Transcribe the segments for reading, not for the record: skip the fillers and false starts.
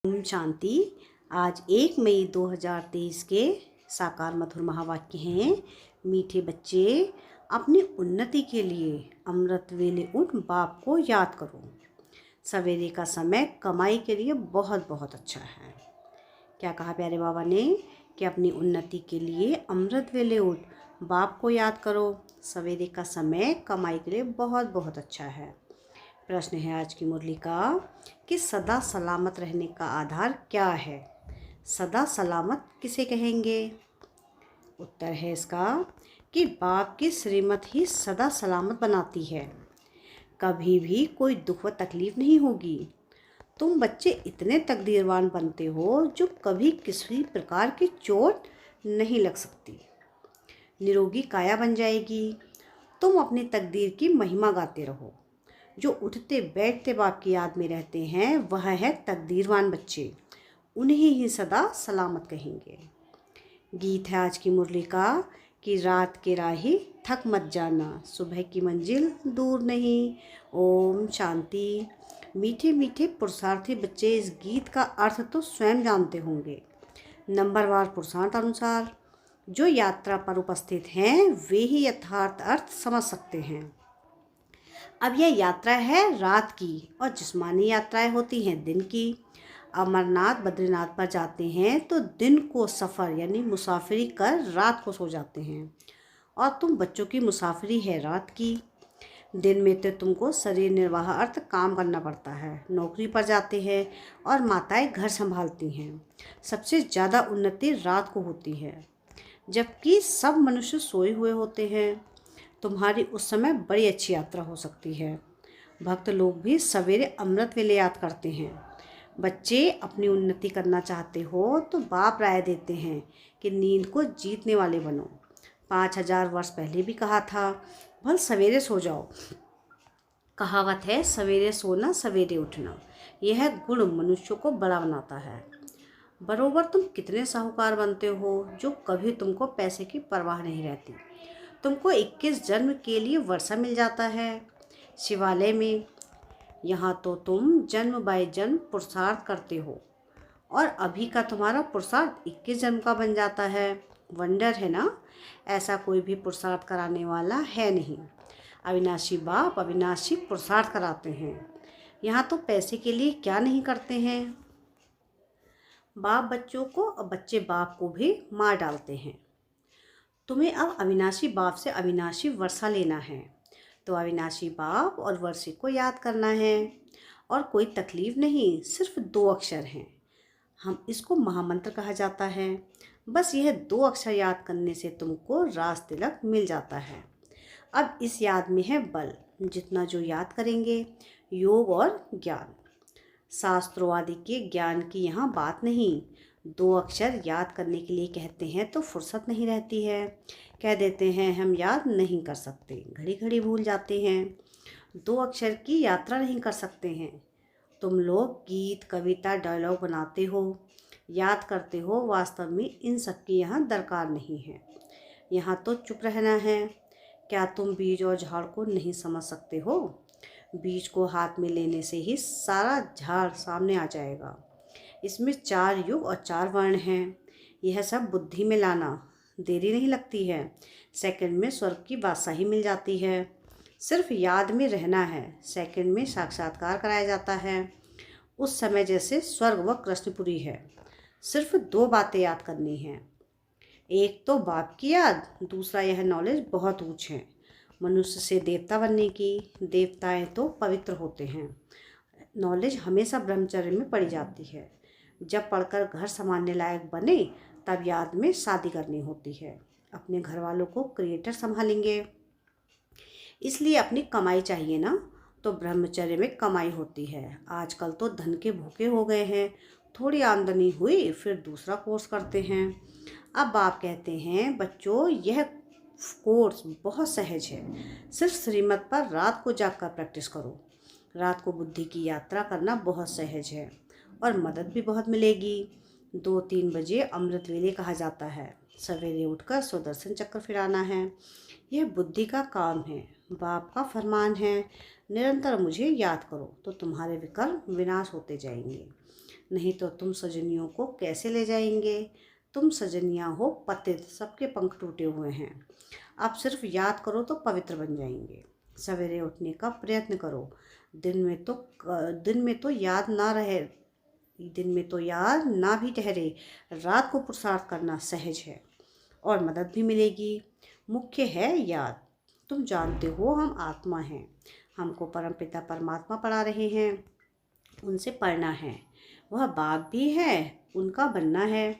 ओम शांति। आज 1 मई 2023 के साकार मधुर महावाक्य हैं। मीठे बच्चे, अपनी उन्नति के लिए अमृत वेले उठ बाप को याद करो। सवेरे का समय कमाई के लिए बहुत बहुत अच्छा है। क्या कहा प्यारे बाबा ने कि अपनी उन्नति के लिए अमृत वेले उठ बाप को याद करो। सवेरे का समय कमाई के लिए बहुत बहुत अच्छा है। प्रश्न है आज की मुरली का कि सदा सलामत रहने का आधार क्या है। सदा सलामत किसे कहेंगे? उत्तर है इसका कि बाप की श्रीमत ही सदा सलामत बनाती है। कभी भी कोई दुख व तकलीफ नहीं होगी। तुम बच्चे इतने तकदीरवान बनते हो जो कभी किसी प्रकार की चोट नहीं लग सकती। निरोगी काया बन जाएगी। तुम अपनी तकदीर की महिमा गाते रहो। जो उठते बैठते बाप की याद में रहते हैं वह है तकदीरवान बच्चे। उन्हें ही सदा सलामत कहेंगे। गीत है आज की मुरली का कि रात के राही थक मत जाना, सुबह की मंजिल दूर नहीं। ओम शांति। मीठे मीठे पुरुषार्थी बच्चे इस गीत का अर्थ तो स्वयं जानते होंगे। नंबरवार पुरुषार्थ अनुसार जो यात्रा पर उपस्थित हैं वे ही यथार्थ अर्थ समझ सकते हैं। अब यह यात्रा है रात की और जिस्मानी यात्राएं होती हैं दिन की। अमरनाथ बद्रीनाथ पर जाते हैं तो दिन को सफ़र यानी मुसाफिरी कर रात को सो जाते हैं, और तुम बच्चों की मुसाफिरी है रात की। दिन में तो तुमको शरीर निर्वाह अर्थ काम करना पड़ता है, नौकरी पर जाते हैं और माताएं घर संभालती हैं। सबसे ज़्यादा उन्नति रात को होती है जबकि सब मनुष्य सोए हुए होते हैं। तुम्हारी उस समय बड़ी अच्छी यात्रा हो सकती है। भक्त लोग भी सवेरे अमृत वेले याद करते हैं। बच्चे अपनी उन्नति करना चाहते हो तो बाप राय देते हैं कि नींद को जीतने वाले बनो। 5000 वर्ष पहले भी कहा था भल सवेरे सो जाओ। कहावत है सवेरे सोना सवेरे उठना। यह गुण मनुष्य को बड़ा बनाता है। बरोबर तुम कितने साहूकार बनते हो जो कभी तुमको पैसे की परवाह नहीं रहती। तुमको 21 जन्म के लिए वर्षा मिल जाता है शिवालय में। यहाँ तो तुम जन्म बाय जन्म पुरुषार्थ करते हो और अभी का तुम्हारा पुरुषार्थ 21 जन्म का बन जाता है। वंडर है ना। ऐसा कोई भी पुरुषार्थ कराने वाला है नहीं। अविनाशी बाप अविनाशी पुरुषार्थ कराते हैं। यहाँ तो पैसे के लिए क्या नहीं करते हैं। बाप बच्चों को और बच्चे बाप को भी मार डालते हैं। तुम्हें अब अविनाशी बाप से अविनाशी वर्षा लेना है तो अविनाशी बाप और वर्षे को याद करना है। और कोई तकलीफ नहीं, सिर्फ 2 अक्षर हैं। हम इसको महामंत्र कहा जाता है। बस यह 2 अक्षर याद करने से तुमको राज तिलक मिल जाता है। अब इस याद में है बल। जितना जो याद करेंगे, योग और ज्ञान। शास्त्रों आदि के ज्ञान की यहाँ बात नहीं। 2 अक्षर याद करने के लिए कहते हैं तो फुर्सत नहीं रहती है। कह देते हैं हम याद नहीं कर सकते, घड़ी घड़ी भूल जाते हैं। 2 अक्षर की यात्रा नहीं कर सकते हैं। तुम लोग गीत कविता डायलॉग बनाते हो, याद करते हो, वास्तव में इन सब की यहाँ दरकार नहीं है। यहाँ तो चुप रहना है। क्या तुम बीज और झाड़ को नहीं समझ सकते हो? बीज को हाथ में लेने से ही सारा झाड़ सामने आ जाएगा। इसमें 4 युग और 4 वर्ण हैं। यह सब बुद्धि में लाना, देरी नहीं लगती है। सेकंड में स्वर्ग की बादशाही मिल जाती है। सिर्फ याद में रहना है। सेकंड में साक्षात्कार कराया जाता है। उस समय जैसे स्वर्ग व कृष्णपुरी है। सिर्फ 2 बातें याद करनी हैं। एक तो बाप की याद, दूसरा यह नॉलेज बहुत ऊंच है मनुष्य से देवता बनने की। देवताएं तो पवित्र होते हैं। नॉलेज हमेशा ब्रह्मचर्य में पड़ी जाती है। जब पढ़कर घर संभालने लायक बने तब याद में शादी करनी होती है। अपने घर वालों को क्रिएटर संभालेंगे, इसलिए अपनी कमाई चाहिए ना। तो ब्रह्मचर्य में कमाई होती है। आजकल तो धन के भूखे हो गए हैं। थोड़ी आमदनी हुई फिर दूसरा कोर्स करते हैं। अब बाप कहते हैं बच्चों यह कोर्स बहुत सहज है। सिर्फ श्रीमत पर रात को जाकर प्रैक्टिस करो। रात को बुद्धि की यात्रा करना बहुत सहज है और मदद भी बहुत मिलेगी। 2-3 बजे अमृत वेले कहा जाता है। सवेरे उठकर सुदर्शन चक्र फिराना है। यह बुद्धि का काम है, बाप का फरमान है। निरंतर मुझे याद करो तो तुम्हारे विकर्म विनाश होते जाएंगे। नहीं तो तुम सजनियों को कैसे ले जाएंगे। तुम सजनियाँ हो पतित, सबके पंख टूटे हुए हैं। अब सिर्फ याद करो तो पवित्र बन जाएंगे। सवेरे उठने का प्रयत्न करो। दिन में तो याद ना रहे, दिन में तो याद ना भी ठहरे, रात को पुरुषार्थ करना सहज है और मदद भी मिलेगी। मुख्य है याद। तुम जानते हो हम आत्मा हैं। हमको परमपिता परमात्मा पढ़ा रहे हैं, उनसे पढ़ना है। वह बाप भी है, उनका बनना है।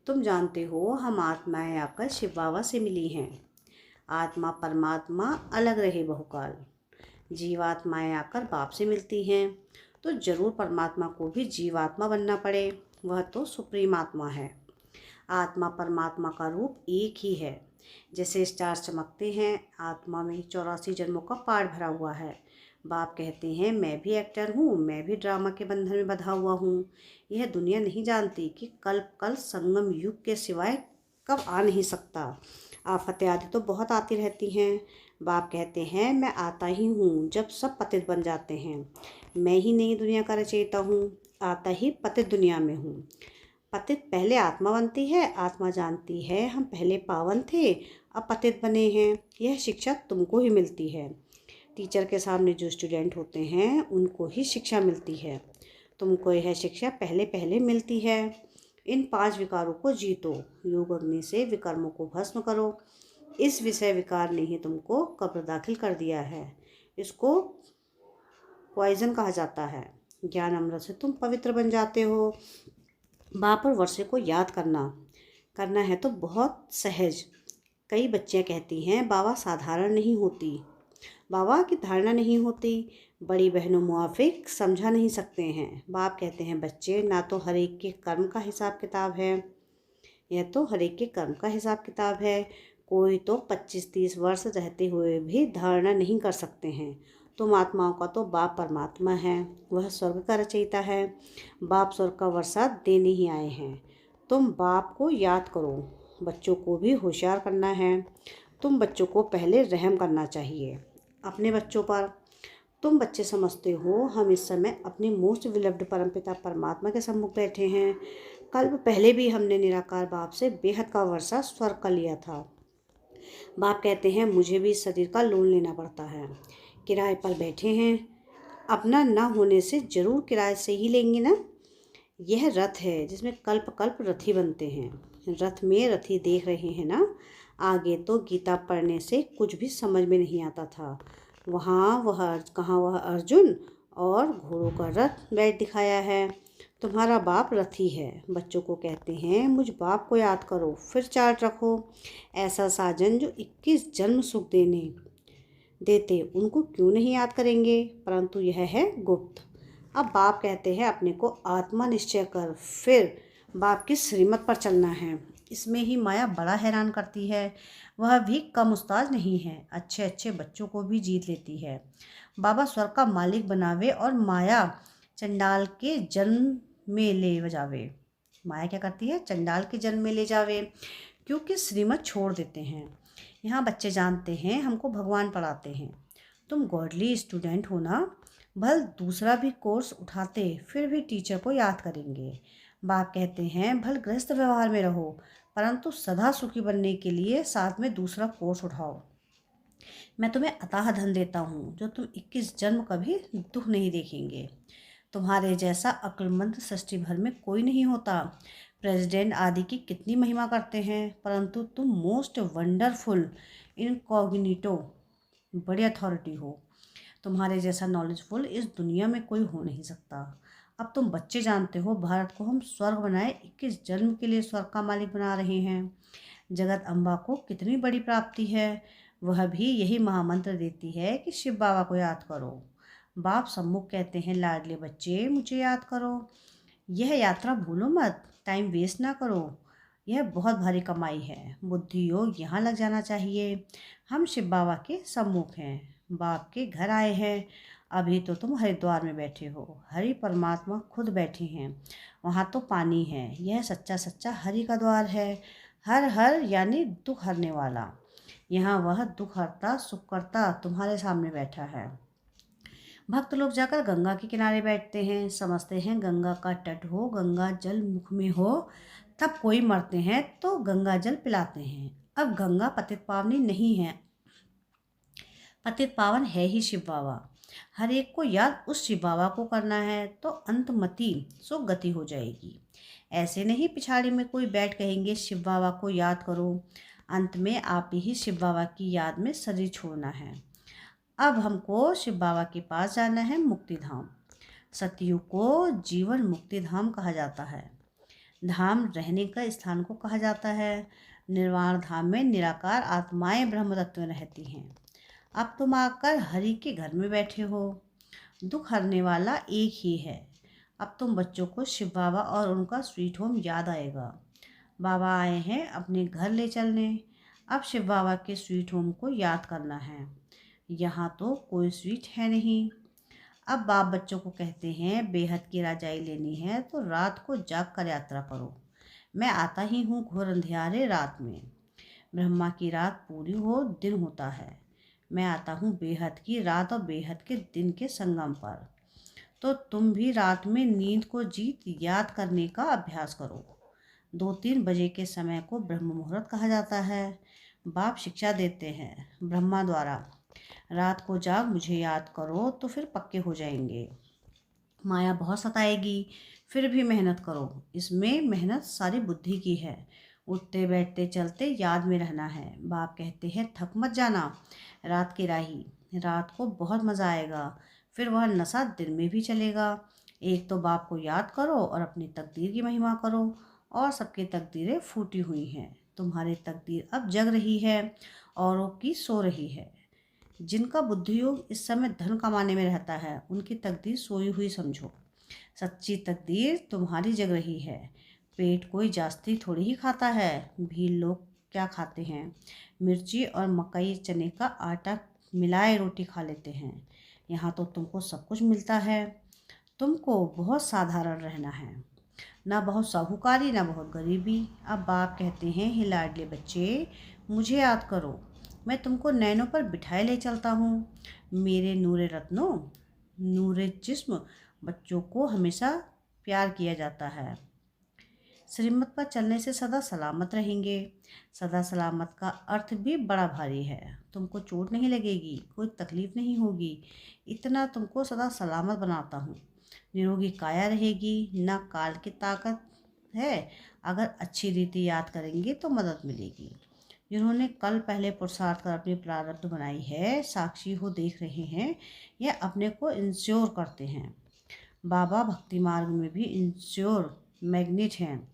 तुम जानते हो हम आत्माएं आकर शिव बाबा से मिली हैं। आत्मा परमात्मा अलग रहे बहुकाल। जीवात्माएं आकर बाप से मिलती हैं तो जरूर परमात्मा को भी जीवात्मा बनना पड़े। वह तो सुप्रीम आत्मा है। आत्मा परमात्मा का रूप एक ही है। जैसे स्टार चमकते हैं, आत्मा में 84 जन्मों का पाठ भरा हुआ है। बाप कहते हैं मैं भी एक्टर हूँ, मैं भी ड्रामा के बंधन में बंधा हुआ हूँ। यह दुनिया नहीं जानती कि कल संगम युग के सिवाय कब आ नहीं सकता। आफतें आदि तो बहुत आती रहती हैं। बाप कहते हैं मैं आता ही हूँ जब सब पतित बन जाते हैं। मैं ही नई दुनिया का रचयिता हूँ, आता ही पतित दुनिया में हूँ। पतित पहले आत्मा बनती है, आत्मा जानती है हम पहले पावन थे, अब पतित बने हैं। यह शिक्षा तुमको ही मिलती है। टीचर के सामने जो स्टूडेंट होते हैं उनको ही शिक्षा मिलती है। तुमको यह शिक्षा पहले पहले मिलती है। इन 5 विकारों को जीतो, योग अग्नि से विकर्मों को भस्म करो। इस विषय विकार ने ही तुमको कब्र दाखिल कर दिया है। इसको पॉइजन कहा जाता है। ज्ञान अमृत से तुम पवित्र बन जाते हो। बाप और वर्षे को याद करना है तो बहुत सहज। कई बच्चियां कहती हैं बाबा साधारण नहीं होती, बाबा की धारणा नहीं होती, बड़ी बहनों मुआफिक समझा नहीं सकते हैं। बाप कहते हैं बच्चे ना तो हर एक के कर्म का हिसाब किताब है, यह तो हर एक के कर्म का हिसाब किताब है। कोई तो 25-30 वर्ष रहते हुए भी धारणा नहीं कर सकते हैं। तुम आत्माओं का तो बाप परमात्मा है, वह स्वर्ग का रचयिता है। बाप स्वर्ग का वर्षा देने ही आए हैं। तुम बाप को याद करो, बच्चों को भी होशियार करना है। तुम बच्चों को पहले रहम करना चाहिए अपने बच्चों पर। तुम बच्चे समझते हो हम इस समय अपने मोस्ट विलव्ड परमपिता परमात्मा के सम्मुख बैठे हैं। कल्प पहले भी हमने निराकार बाप से बेहद का वर्षा स्वर्ग का लिया था। बाप कहते हैं मुझे भी इस शरीर का लोन लेना पड़ता है। किराए पर बैठे हैं, अपना ना होने से जरूर किराए से ही लेंगे ना। यह रथ है जिसमें कल्प कल्प रथी बनते हैं। रथ में रथी देख रहे हैं ना। आगे तो गीता पढ़ने से कुछ भी समझ में नहीं आता था। कहाँ वह अर्जुन और घोड़ों का रथ बैठ दिखाया है। तुम्हारा बाप रथी है। बच्चों को कहते हैं मुझ बाप को याद करो, फिर चार्ट रखो। ऐसा साजन जो 21 जन्म सुख देते उनको क्यों नहीं याद करेंगे, परंतु यह है गुप्त। अब बाप कहते हैं अपने को आत्मा निश्चय कर, फिर बाप की श्रीमत पर चलना है। इसमें ही माया बड़ा हैरान करती है। वह भी कम उस्ताद नहीं है, अच्छे अच्छे बच्चों को भी जीत लेती है। बाबा स्वर्ग का मालिक बनावे और माया चंडाल के जन्म में ले जावे। माया क्या करती है, चंडाल के जन्म में ले जावे, क्योंकि श्रीमत छोड़ देते हैं। यहाँ बच्चे जानते हैं हमको भगवान पढ़ाते हैं। तुम गॉडली स्टूडेंट हो ना, भल दूसरा भी कोर्स उठाते फिर भी टीचर को याद करेंगे। बाप कहते हैं भल गृहस्थ व्यवहार में रहो, परंतु सदा सुखी बनने के लिए साथ में दूसरा कोर्स उठाओ। मैं तुम्हें अथाह धन देता हूँ जो तुम 21 जन्म कभी दुख नहीं देखेंगे। तुम्हारे जैसा अक्लमंद सृष्टि भर में कोई नहीं होता। प्रेसिडेंट आदि की कितनी महिमा करते हैं, परंतु तुम मोस्ट वंडरफुल इनकॉग्निटो बड़ी अथॉरिटी हो। तुम्हारे जैसा नॉलेजफुल इस दुनिया में कोई हो नहीं सकता। अब तुम बच्चे जानते हो भारत को हम स्वर्ग बनाए 21 जन्म के लिए स्वर्ग का मालिक बना रहे हैं। जगत अम्बा को कितनी बड़ी प्राप्ति है, वह भी यही महामंत्र देती है कि शिव बाबा को याद करो। बाप सम्मुख कहते हैं लाडले बच्चे मुझे याद करो। यह यात्रा भूलो मत, टाइम वेस्ट ना करो। यह बहुत भारी कमाई है। बुद्धि योग यहाँ लग जाना चाहिए। हम शिव बाबा के सम्मुख हैं, बाप के घर आए हैं। अभी तो तुम हरिद्वार में बैठे हो, हरि परमात्मा खुद बैठे हैं। वहाँ तो पानी है। यह सच्चा सच्चा हरि का द्वार है। हर हर यानी दुख हरने वाला। यहाँ वह दुख हरता सुख करता तुम्हारे सामने बैठा है। भक्त लोग जाकर गंगा के किनारे बैठते हैं, समझते हैं गंगा का तट हो, गंगा जल मुख में हो। तब कोई मरते हैं तो गंगा जल पिलाते हैं। अब गंगा पतित पावनी नहीं है, पतित पावन है ही शिव बाबा। हर एक को याद उस शिव बाबा को करना है तो अंतमति सो गति हो जाएगी। ऐसे नहीं पिछाड़ी में कोई बैठ कहेंगे शिव बाबा को याद करो। अंत में आप ही शिव बाबा की याद में शरीर छोड़ना है। अब हमको शिव बाबा के पास जाना है, मुक्ति धाम। सतयुग को जीवन मुक्ति धाम कहा जाता है। धाम रहने का स्थान को कहा जाता है। निर्वाण धाम में निराकार आत्माएं ब्रह्म तत्व में रहती हैं। अब तुम आकर हरि के घर में बैठे हो। दुख हरने वाला एक ही है। अब तुम बच्चों को शिव बाबा और उनका स्वीट होम याद आएगा। बाबा आए हैं अपने घर ले चलने। अब शिव बाबा के स्वीट होम को याद करना है। यहाँ तो कोई स्वीट है नहीं। अब बाप बच्चों को कहते हैं बेहद की राजाई लेनी है तो रात को जाग कर यात्रा करो। मैं आता ही हूँ घोर अंधियारे रात में। ब्रह्मा की रात पूरी हो दिन होता है। मैं आता हूँ बेहद की रात और बेहद के दिन के संगम पर। तो तुम भी रात में नींद को जीत याद करने का अभ्यास करो। 2-3 बजे के समय को ब्रह्म मुहूर्त कहा जाता है। बाप शिक्षा देते हैं ब्रह्मा द्वारा, रात को जाग मुझे याद करो तो फिर पक्के हो जाएंगे। माया बहुत सताएगी, फिर भी मेहनत करो। इसमें मेहनत सारी बुद्धि की है। उठते बैठते चलते याद में रहना है। बाप कहते हैं थक मत जाना, रात की राही। रात को बहुत मज़ा आएगा, फिर वह नशा दिन में भी चलेगा। एक तो बाप को याद करो और अपनी तकदीर की महिमा करो। और सबकी तकदीरें फूटी हुई हैं, तुम्हारी तकदीर अब जग रही है, औरों की सो रही है। जिनका बुद्धि योग इस समय धन कमाने में रहता है उनकी तकदीर सोई हुई समझो। सच्ची तकदीर तुम्हारी जग रही है। पेट कोई जास्ती थोड़ी ही खाता है। भील लोग क्या खाते हैं, मिर्ची और मकई चने का आटा मिलाए रोटी खा लेते हैं। यहाँ तो तुमको सब कुछ मिलता है। तुमको बहुत साधारण रहना है, ना बहुत साहूकारी ना बहुत गरीबी। अब बाप कहते हैं हे लाडले बच्चे, मुझे याद करो। मैं तुमको नैनों पर बिठाए ले चलता हूँ। मेरे नूरे रत्नों, नूरे जिस्म बच्चों को हमेशा प्यार किया जाता है। श्रीमत पर चलने से सदा सलामत रहेंगे। सदा सलामत का अर्थ भी बड़ा भारी है। तुमको चोट नहीं लगेगी, कोई तकलीफ नहीं होगी। इतना तुमको सदा सलामत बनाता हूँ। निरोगी काया रहेगी, ना काल की ताकत है। अगर अच्छी रीति याद करेंगे तो मदद मिलेगी। जिन्होंने कल पहले पुरुषार्थ कर अपनी प्रारब्ध बनाई है, साक्षी हो देख रहे हैं या अपने को इंश्योर करते हैं। बाबा भक्ति मार्ग में भी इंश्योर मैग्नेट हैं।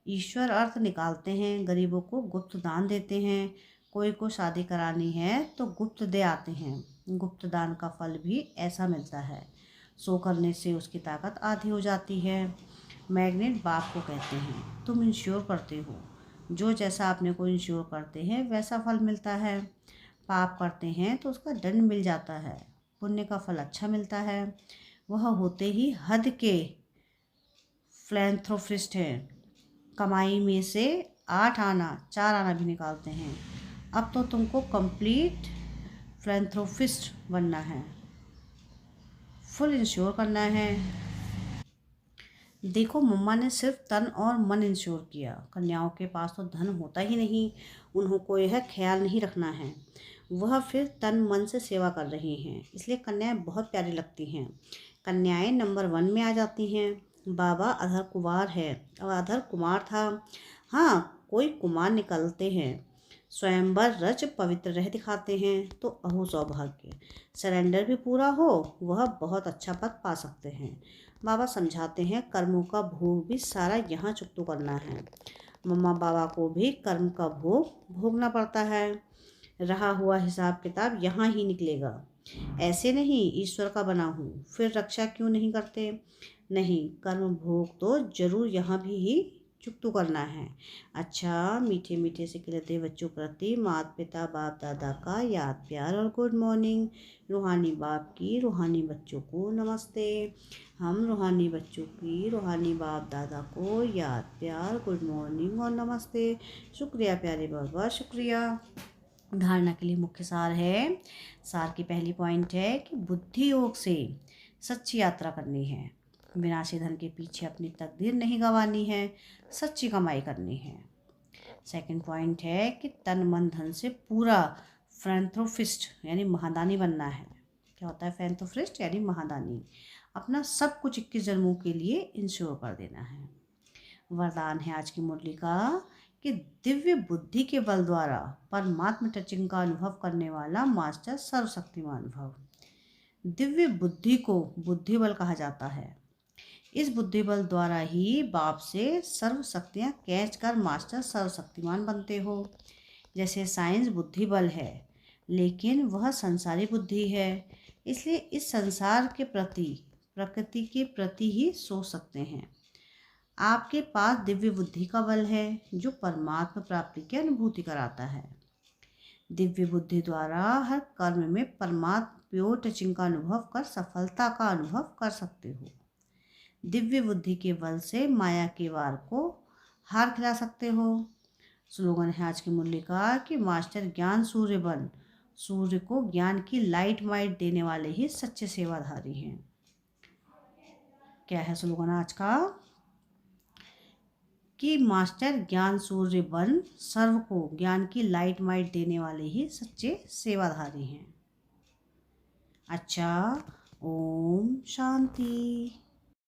ईश्वर अर्थ निकालते हैं, गरीबों को गुप्त दान देते हैं। कोई को शादी करानी है तो गुप्त दे आते हैं। गुप्त दान का फल भी ऐसा मिलता है। सो करने से उसकी ताकत आधी हो जाती है। मैग्नेट बाप को कहते हैं तुम इंश्योर करते हो। जो जैसा अपने को इंश्योर करते हैं वैसा फल मिलता है। पाप करते हैं तो उसका दंड मिल जाता है, पुण्य का फल अच्छा मिलता है। वह होते ही हद के फिलैंथ्रोपिस्ट हैं। कमाई में से 8 आना 4 आना भी निकालते हैं। अब तो तुमको कंप्लीट फिलैंथ्रोपिस्ट बनना है, फुल इंश्योर करना है। देखो मम्मा ने सिर्फ तन और मन इंश्योर किया। कन्याओं के पास तो धन होता ही नहीं, उन्हों को यह ख्याल नहीं रखना है। वह फिर तन मन से सेवा कर रही हैं, इसलिए कन्याएं बहुत प्यारी लगती हैं। कन्याएं नंबर 1 में आ जाती हैं। बाबा अधर कुमार है और अधर कुमार था। हाँ, कोई कुमार निकलते हैं। स्वयंवर रच पवित्र रह दिखाते हैं तो अहो सौभाग्य। सरेंडर भी पूरा हो, वह बहुत अच्छा पद पा सकते हैं। बाबा समझाते हैं कर्मों का भोग भी सारा यहाँ चुकतो करना है। मम्मा बाबा को भी कर्म का भोग भोगना पड़ता है। रहा हुआ हिसाब किताब यहाँ ही निकलेगा। ऐसे नहीं ईश्वर का बना हूँ फिर रक्षा क्यों नहीं करते। नहीं, कर्म भोग तो जरूर यहाँ भी ही चुकतो करना है। अच्छा, मीठे मीठे से खिलते बच्चों प्रति माता पिता बाप दादा का याद प्यार और गुड मॉर्निंग। रूहानी बाप की रूहानी बच्चों को नमस्ते। हम रूहानी बच्चों की रूहानी बाप दादा को याद प्यार गुड मॉर्निंग और नमस्ते। शुक्रिया प्यारे बाबा, शुक्रिया। धारणा के लिए मुख्य सार है। सार की पहली पॉइंट है कि बुद्धि योग से सच्ची यात्रा करनी है, विनाशी धन के पीछे अपनी तकदीर नहीं गंवानी है, सच्ची कमाई करनी है। सेकंड पॉइंट है कि तन मन धन से पूरा फिलैंथ्रोपिस्ट यानी महादानी बनना है। क्या होता है फिलैंथ्रोपिस्ट यानी महादानी? अपना सब कुछ 21 जन्मों के लिए इंश्योर कर देना है। वरदान है आज की मुरली का कि दिव्य बुद्धि के बल द्वारा परमात्मा टचिंग का अनुभव करने वाला मास्टर सर्वशक्तिमान भव। दिव्य बुद्धि को बुद्धि बल कहा जाता है। इस बुद्धि बल द्वारा ही बाप से सर्व शक्तियाँ कैच कर मास्टर सर्वशक्तिमान बनते हो। जैसे साइंस बुद्धि बल है, लेकिन वह संसारी बुद्धि है, इसलिए इस संसार के प्रति, प्रकृति के प्रति ही सोच सकते हैं। आपके पास दिव्य बुद्धि का बल है जो परमात्मा प्राप्ति की अनुभूति कराता है। दिव्य बुद्धि द्वारा हर कर्म में परमात्मा प्योर टचिंग का अनुभव कर सफलता का अनुभव कर सकते हो। दिव्य बुद्धि के बल से माया के वार को हार खिला सकते हो। स्लोगन है आज की मुरली का कि मास्टर ज्ञान सूर्य बन, सूर्य को ज्ञान की लाइट माइट देने वाले ही सच्चे सेवाधारी हैं। क्या है स्लोगन आज का? कि मास्टर ज्ञान सूर्य बन, सर्व को ज्ञान की लाइट माइट देने वाले ही सच्चे सेवाधारी हैं। अच्छा, ओम शांति।